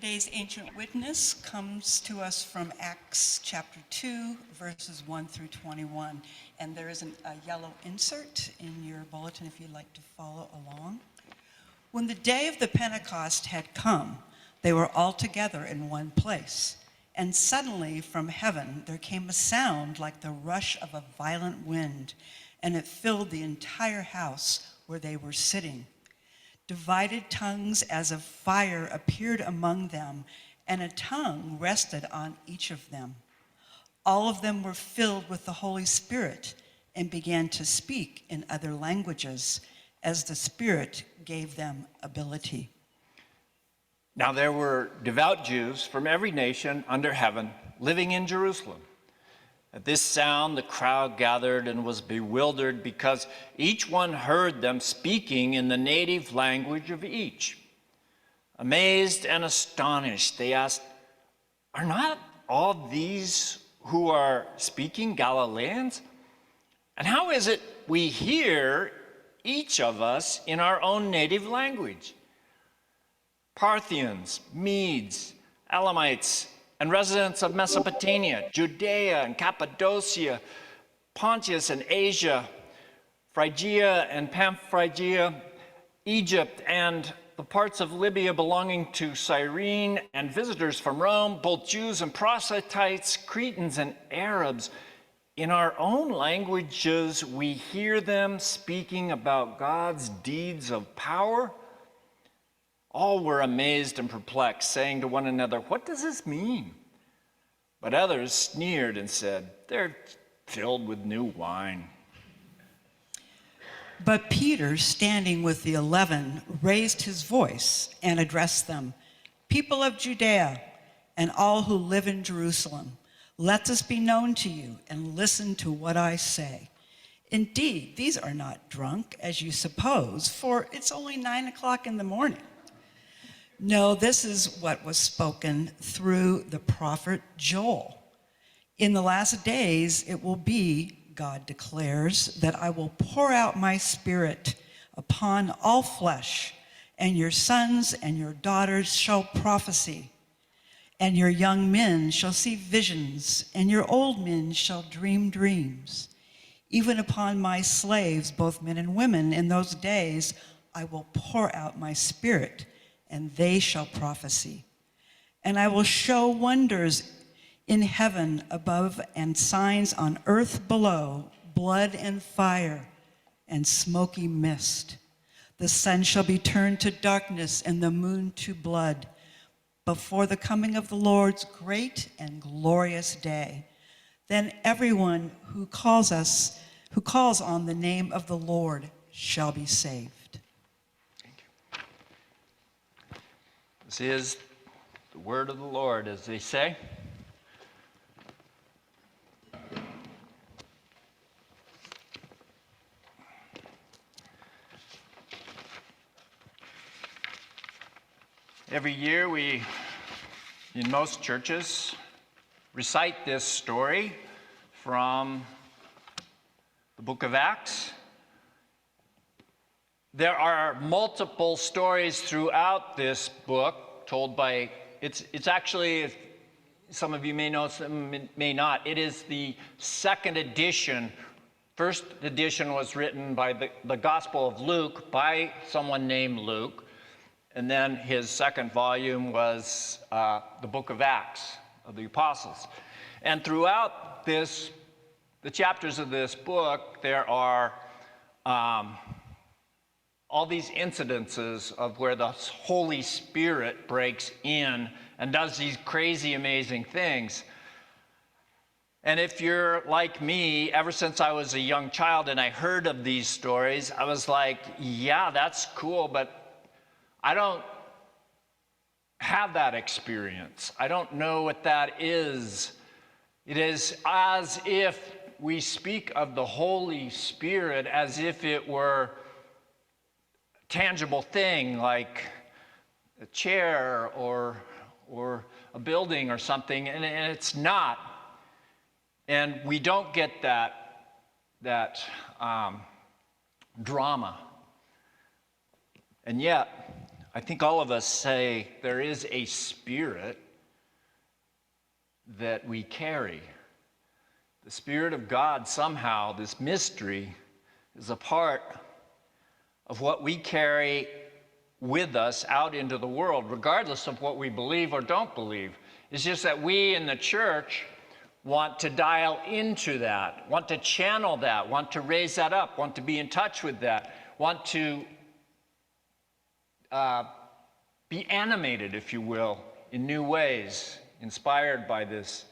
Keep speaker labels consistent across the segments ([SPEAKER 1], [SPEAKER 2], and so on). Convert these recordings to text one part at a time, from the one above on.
[SPEAKER 1] Today's ancient witness comes to us from Acts chapter 2, verses 1 through 21. And there is a yellow insert in your bulletin if you'd like to follow along. When the day of the Pentecost had come, they were all together in one place. And suddenly from heaven there came a sound like the rush of a violent wind, and it filled the entire house where they were sitting. Divided tongues as of fire appeared among them, and a tongue rested on each of them. All of them were filled with the Holy Spirit and began to speak in other languages as the Spirit gave them ability.
[SPEAKER 2] Now there were devout Jews from every nation under heaven living in Jerusalem. At this sound, the crowd gathered and was bewildered because each one heard them speaking in the native language of each. Amazed and astonished, they asked, "Are not all these who are speaking Galileans? And how is it we hear each of us in our own native language? Parthians, Medes, Elamites, and residents of Mesopotamia, Judea and Cappadocia, Pontus and Asia, Phrygia and Pamphylia, Egypt and the parts of Libya belonging to Cyrene, and visitors from Rome, both Jews and proselytes, Cretans and Arabs. In our own languages, we hear them speaking about God's deeds of power." All were amazed and perplexed, saying to one another, "What does this mean?" But others sneered and said, "They're filled with new wine."
[SPEAKER 1] But Peter, standing with the 11, raised his voice and addressed them, "People of Judea and all who live in Jerusalem, let this be known to you and listen to what I say. Indeed, these are not drunk, as you suppose, for it's only 9 o'clock in the morning. No, this is what was spoken through the prophet Jewell. In the last days it will be, God declares, that I will pour out my spirit upon all flesh, and your sons and your daughters shall prophesy, and your young men shall see visions, and your old men shall dream dreams. Even upon my slaves, both men and women, in those days I will pour out my spirit, and they shall prophesy. And I will show wonders in heaven above and signs on earth below, blood and fire and smoky mist. The sun shall be turned to darkness and the moon to blood before the coming of the Lord's great and glorious day. Then everyone who calls on the name of the Lord shall be saved."
[SPEAKER 2] This is the word of the Lord, as they say. Every year we, in most churches, recite this story from the book of Acts. There are multiple stories throughout this book told by, it's actually, some of you may know, some may not, it is the second edition. First edition was written by the Gospel of Luke by someone named Luke, and then his second volume was the book of Acts of the Apostles. And throughout this, the chapters of this book, there are all these incidences of where the Holy Spirit breaks in and does these crazy, amazing things. And if you're like me, ever since I was a young child and I heard of these stories, I was like, yeah, that's cool, but I don't have that experience. I don't know what that is. It is as if we speak of the Holy Spirit as if it were tangible thing like a chair or a building or something, and it's not. And we don't get that drama. And yet, I think all of us say there is a spirit that we carry. The Spirit of God, somehow, this mystery, is a part of what we carry with us out into the world, regardless of what we believe or don't believe. It's just that we in the church want to dial into that, want to channel that, want to raise that up, want to be in touch with that, want to be animated, if you will, in new ways, inspired by this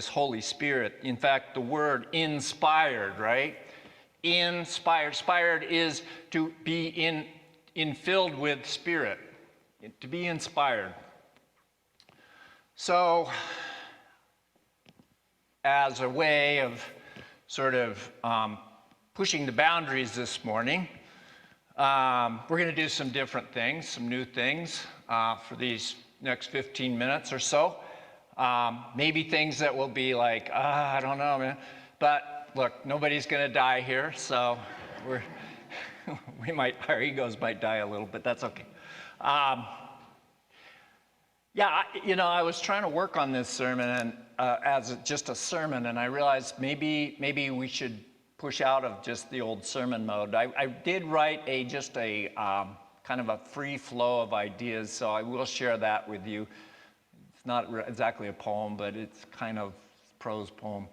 [SPEAKER 2] Holy Spirit. In fact, the word inspired, right? Inspired is to be filled with Spirit, to be inspired. So, as a way of sort of pushing the boundaries this morning, we're going to do some different things, some new things for these next 15 minutes or so. Maybe things that will be like, I don't know, man. But look, nobody's going to die here, so our egos might die a little, but that's okay. I was trying to work on this sermon and as just a sermon, and I realized maybe we should push out of just the old sermon mode. I did write just a kind of a free flow of ideas, so I will share that with you. It's not exactly a poem, but it's kind of a prose poem.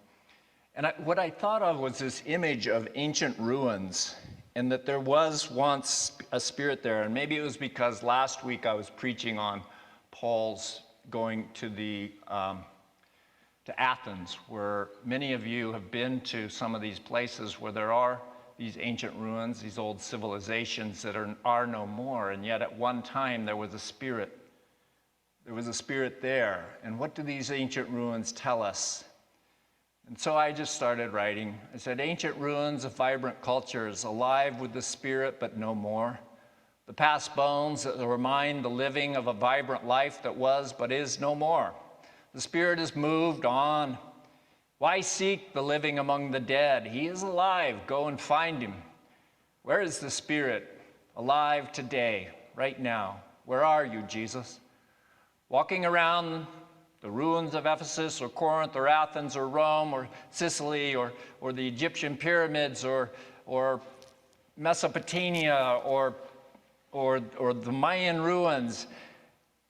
[SPEAKER 2] And what I thought of was this image of ancient ruins, and that there was once a spirit there. And maybe it was because last week I was preaching on Paul's going to Athens, where many of you have been to some of these places where there are these ancient ruins, these old civilizations that are no more. And yet at one time there was a spirit. There was a spirit there. And what do these ancient ruins tell us? And so I just started writing. I said, ancient ruins of vibrant cultures, alive with the spirit but no more. The past bones that remind the living of a vibrant life that was but is no more. The spirit is moved on. Why seek the living among the dead? He is alive. Go and find him. Where is the spirit? Alive today, right now. Where are you, Jesus? Walking around the ruins of Ephesus or Corinth or Athens or Rome or Sicily or the Egyptian pyramids or Mesopotamia or the Mayan ruins,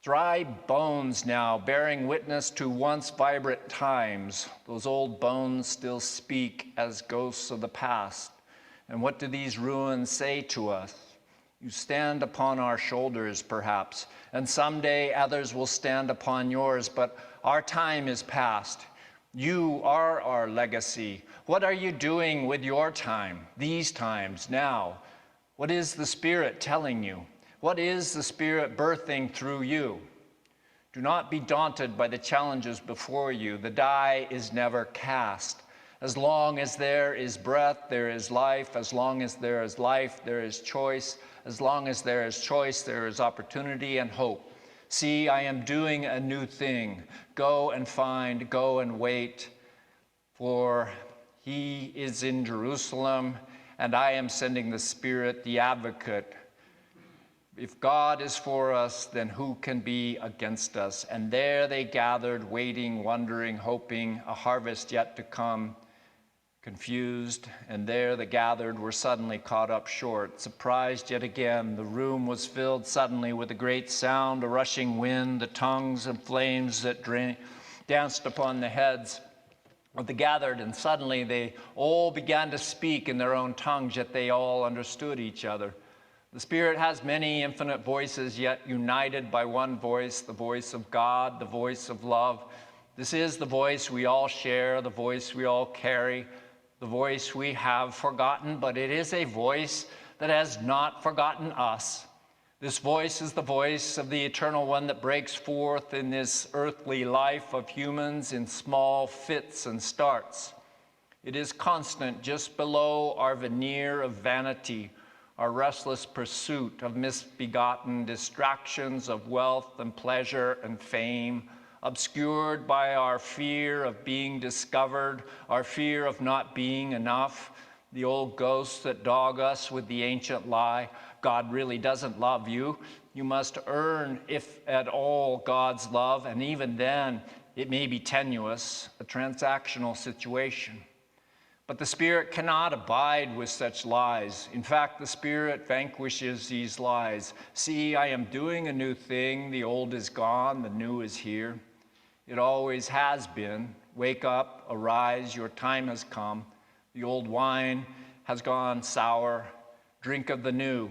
[SPEAKER 2] dry bones now bearing witness to once vibrant times. Those old bones still speak as ghosts of the past. And what do these ruins say to us? You stand upon our shoulders, perhaps, and someday others will stand upon yours, but our time is past. You are our legacy. What are you doing with your time, these times, now? What is the Spirit telling you? What is the Spirit birthing through you? Do not be daunted by the challenges before you. The die is never cast. As long as there is breath, there is life. As long as there is life, there is choice. As long as there is choice, there is opportunity and hope. See, I am doing a new thing. Go and find, go and wait, for he is in Jerusalem, and I am sending the Spirit, the advocate. If God is for us, then who can be against us? And there they gathered, waiting, wondering, hoping, a harvest yet to come, confused. And there the gathered were suddenly caught up short. Surprised yet again, the room was filled suddenly with a great sound, a rushing wind, the tongues and flames that danced upon the heads of the gathered. And suddenly they all began to speak in their own tongues, yet they all understood each other. The Spirit has many infinite voices, yet united by one voice, the voice of God, the voice of love. This is the voice we all share, the voice we all carry, the voice we have forgotten, but it is a voice that has not forgotten us. This voice is the voice of the Eternal One that breaks forth in this earthly life of humans in small fits and starts. It is constant just below our veneer of vanity, our restless pursuit of misbegotten distractions of wealth and pleasure and fame, obscured by our fear of being discovered, our fear of not being enough, the old ghosts that dog us with the ancient lie, God really doesn't love you. You must earn, if at all, God's love, and even then, it may be tenuous, a transactional situation. But the Spirit cannot abide with such lies. In fact, the Spirit vanquishes these lies. See, I am doing a new thing. The old is gone, the new is here. It always has been. Wake up, arise, your time has come. The old wine has gone sour. Drink of the new.